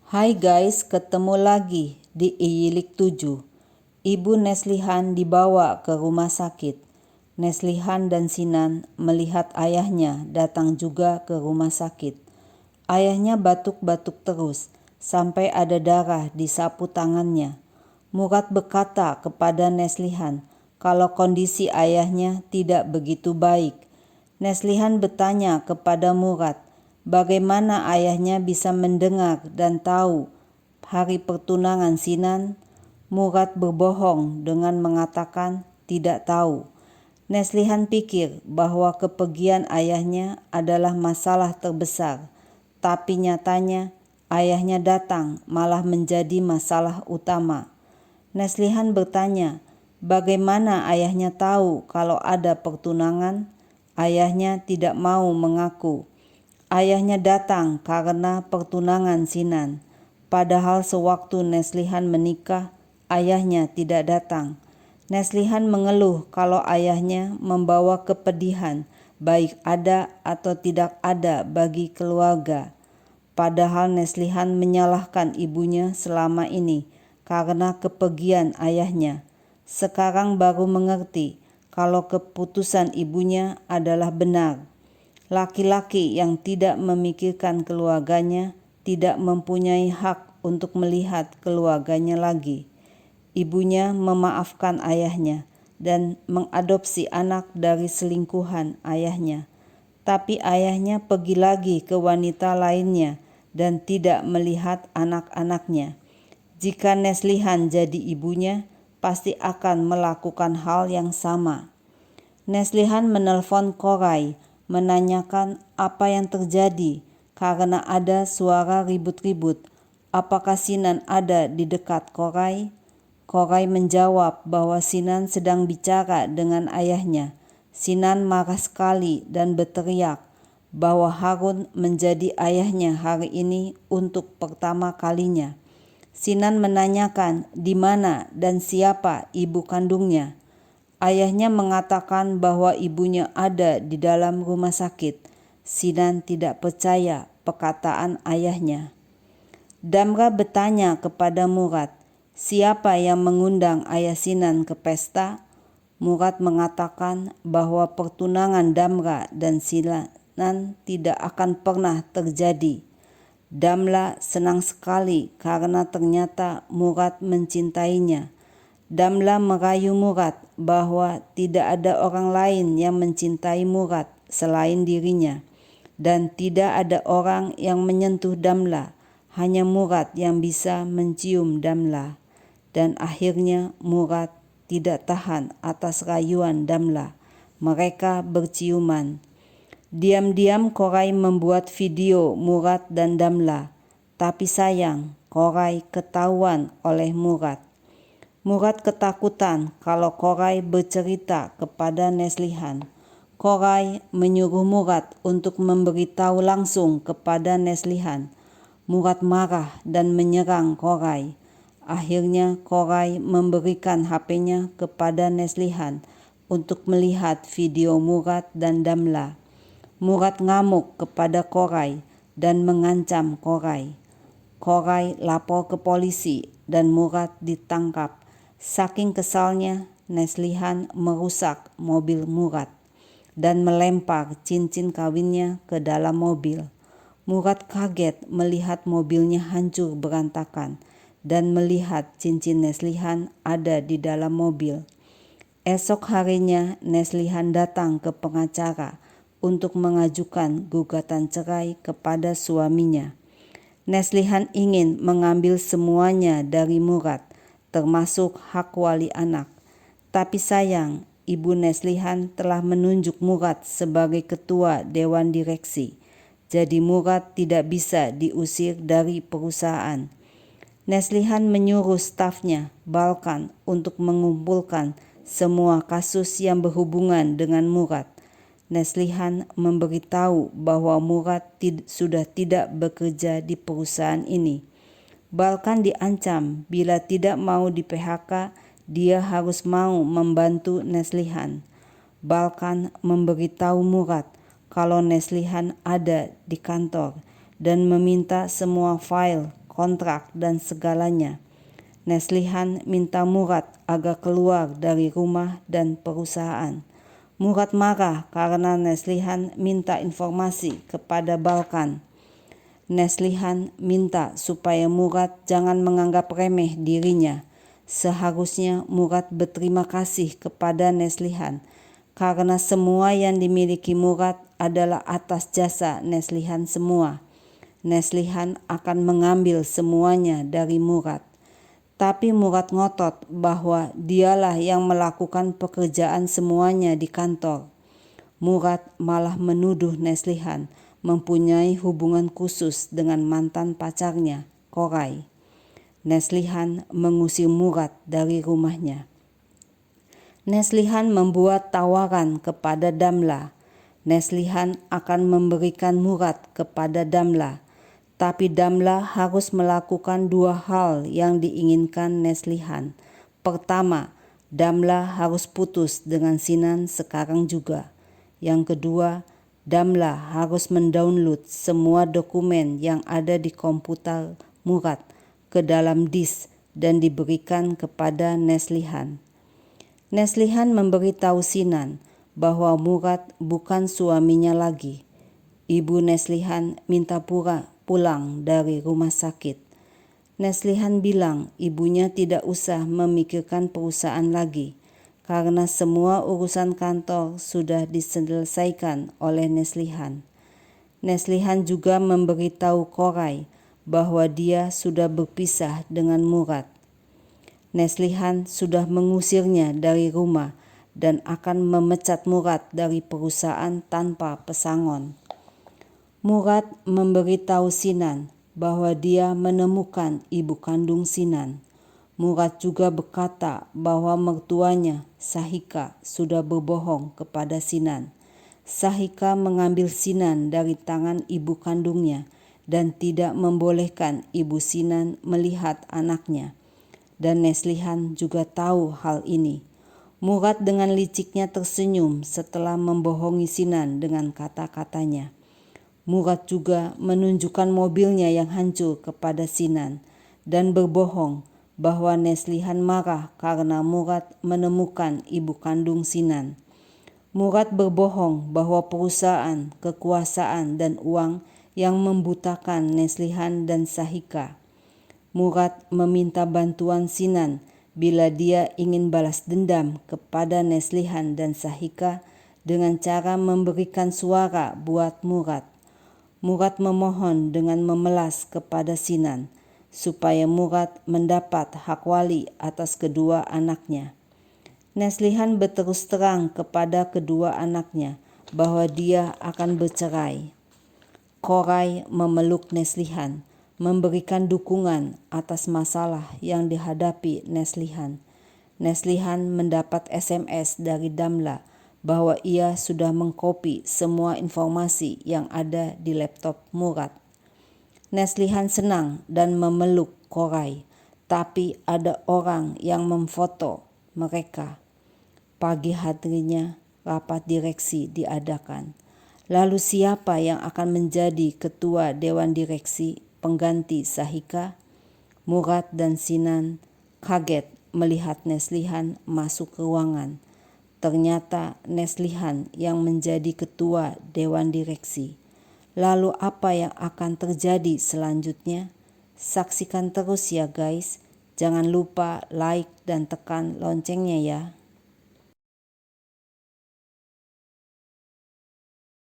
Hai guys, ketemu lagi di Iyilik 7. Ibu Neslihan dibawa ke rumah sakit. Neslihan dan Sinan melihat ayahnya datang juga ke rumah sakit. Ayahnya batuk-batuk terus sampai ada darah di sapu tangannya. Murad berkata kepada Neslihan kalau kondisi ayahnya tidak begitu baik. Neslihan bertanya kepada Murad, bagaimana ayahnya bisa mendengar dan tahu hari pertunangan Sinan? Murad berbohong dengan mengatakan tidak tahu. Neslihan pikir bahwa kepergian ayahnya adalah masalah terbesar, tapi nyatanya ayahnya datang malah menjadi masalah utama. Neslihan bertanya, bagaimana ayahnya tahu kalau ada pertunangan? Ayahnya tidak mau mengaku. Ayahnya datang karena pertunangan Sinan. Padahal sewaktu Neslihan menikah, ayahnya tidak datang. Neslihan mengeluh kalau ayahnya membawa kepedihan, baik ada atau tidak ada bagi keluarga. Padahal Neslihan menyalahkan ibunya selama ini karena kepergian ayahnya. Sekarang baru mengerti kalau keputusan ibunya adalah benar. Laki-laki yang tidak memikirkan keluarganya tidak mempunyai hak untuk melihat keluarganya lagi. Ibunya memaafkan ayahnya dan mengadopsi anak dari selingkuhan ayahnya. Tapi ayahnya pergi lagi ke wanita lainnya dan tidak melihat anak-anaknya. Jika Neslihan jadi ibunya, pasti akan melakukan hal yang sama. Neslihan menelpon Koray, menanyakan apa yang terjadi karena ada suara ribut-ribut. Apakah Sinan ada di dekat Koray? Koray menjawab bahwa Sinan sedang bicara dengan ayahnya. Sinan marah sekali dan berteriak bahwa Harun menjadi ayahnya hari ini untuk pertama kalinya. Sinan menanyakan di mana dan siapa ibu kandungnya. Ayahnya mengatakan bahwa ibunya ada di dalam rumah sakit. Sinan tidak percaya perkataan ayahnya. Damra bertanya kepada Murad, siapa yang mengundang ayah Sinan ke pesta? Murad mengatakan bahwa pertunangan Damra dan Sinan tidak akan pernah terjadi. Damla senang sekali karena ternyata Murad mencintainya. Damla merayu Murad bahwa tidak ada orang lain yang mencintai Murad selain dirinya. Dan tidak ada orang yang menyentuh Damla, hanya Murad yang bisa mencium Damla. Dan akhirnya Murad tidak tahan atas rayuan Damla. Mereka berciuman. Diam-diam Koray membuat video Murad dan Damla, tapi sayang Koray ketahuan oleh Murad. Murad ketakutan kalau Koray bercerita kepada Neslihan. Koray menyuruh Murad untuk memberitahu langsung kepada Neslihan. Murad marah dan menyerang Koray. Akhirnya Koray memberikan HP-nya kepada Neslihan untuk melihat video Murad dan Damla. Murad ngamuk kepada Koray dan mengancam Koray. Koray lapor ke polisi dan Murad ditangkap. Saking kesalnya, Neslihan merusak mobil Murad dan melempar cincin kawinnya ke dalam mobil. Murad kaget melihat mobilnya hancur berantakan dan melihat cincin Neslihan ada di dalam mobil. Esok harinya Neslihan datang ke pengacara untuk mengajukan gugatan cerai kepada suaminya. Neslihan ingin mengambil semuanya dari Murad, termasuk hak wali anak. Tapi sayang, Ibu Neslihan telah menunjuk Murad sebagai ketua dewan direksi. Jadi Murad tidak bisa diusir dari perusahaan. Neslihan menyuruh stafnya, Balkan, untuk mengumpulkan semua kasus yang berhubungan dengan Murad. Neslihan memberitahu bahwa Murad sudah tidak bekerja di perusahaan ini. Balkan diancam bila tidak mau di PHK, dia harus mau membantu Neslihan. Balkan memberitahu Murad kalau Neslihan ada di kantor dan meminta semua file kontrak dan segalanya. Neslihan minta Murad agar keluar dari rumah dan perusahaan. Murad marah karena Neslihan minta informasi kepada Balkan. Neslihan minta supaya Murad jangan menganggap remeh dirinya. Seharusnya Murad berterima kasih kepada Neslihan karena semua yang dimiliki Murad adalah atas jasa Neslihan semua. Neslihan akan mengambil semuanya dari Murad. Tapi Murad ngotot bahwa dialah yang melakukan pekerjaan semuanya di kantor. Murad malah menuduh Neslihan mempunyai hubungan khusus dengan mantan pacarnya, Koray. Neslihan mengusir Murad dari rumahnya. Neslihan membuat tawaran kepada Damla. Neslihan akan memberikan Murad kepada Damla. Tapi Damla harus melakukan dua hal yang diinginkan Neslihan. Pertama, Damla harus putus dengan Sinan sekarang juga. Yang kedua, Damla harus mendownload semua dokumen yang ada di komputer Murad ke dalam disk dan diberikan kepada Neslihan. Neslihan memberitahu Sinan bahwa Murad bukan suaminya lagi. Ibu Neslihan minta pulang dari rumah sakit. Neslihan bilang ibunya tidak usah memikirkan perusahaan lagi karena semua urusan kantor sudah diselesaikan oleh Neslihan. Neslihan juga memberitahu Koray bahwa dia sudah berpisah dengan Murad. Neslihan sudah mengusirnya dari rumah dan akan memecat Murad dari perusahaan tanpa pesangon. Murad memberitahu Sinan bahwa dia menemukan ibu kandung Sinan. Murad juga berkata bahwa mertuanya, Sahika, sudah berbohong kepada Sinan. Sahika mengambil Sinan dari tangan ibu kandungnya dan tidak membolehkan ibu Sinan melihat anaknya. Dan Neslihan juga tahu hal ini. Murad dengan liciknya tersenyum setelah membohongi Sinan dengan kata-katanya. Murad juga menunjukkan mobilnya yang hancur kepada Sinan dan berbohong bahwa Neslihan marah karena Murad menemukan ibu kandung Sinan. Murad berbohong bahwa perusahaan, kekuasaan, dan uang yang membutakan Neslihan dan Sahika. Murad meminta bantuan Sinan bila dia ingin balas dendam kepada Neslihan dan Sahika dengan cara memberikan suara buat Murad. Murad memohon dengan memelas kepada Sinan supaya Murad mendapat hak wali atas kedua anaknya. Neslihan berterus terang kepada kedua anaknya bahwa dia akan bercerai. Koray memeluk Neslihan, memberikan dukungan atas masalah yang dihadapi Neslihan. Neslihan mendapat SMS dari Damla bahwa ia sudah mengkopi semua informasi yang ada di laptop Murad. Neslihan senang dan memeluk Koray, tapi ada orang yang memfoto mereka. Pagi harinya rapat direksi diadakan. Lalu siapa yang akan menjadi ketua dewan direksi pengganti Sahika? Murad dan Sinan kaget melihat Neslihan masuk ke ruangan. Ternyata Neslihan yang menjadi ketua dewan direksi. Lalu apa yang akan terjadi selanjutnya? Saksikan terus ya guys. Jangan lupa like dan tekan loncengnya ya.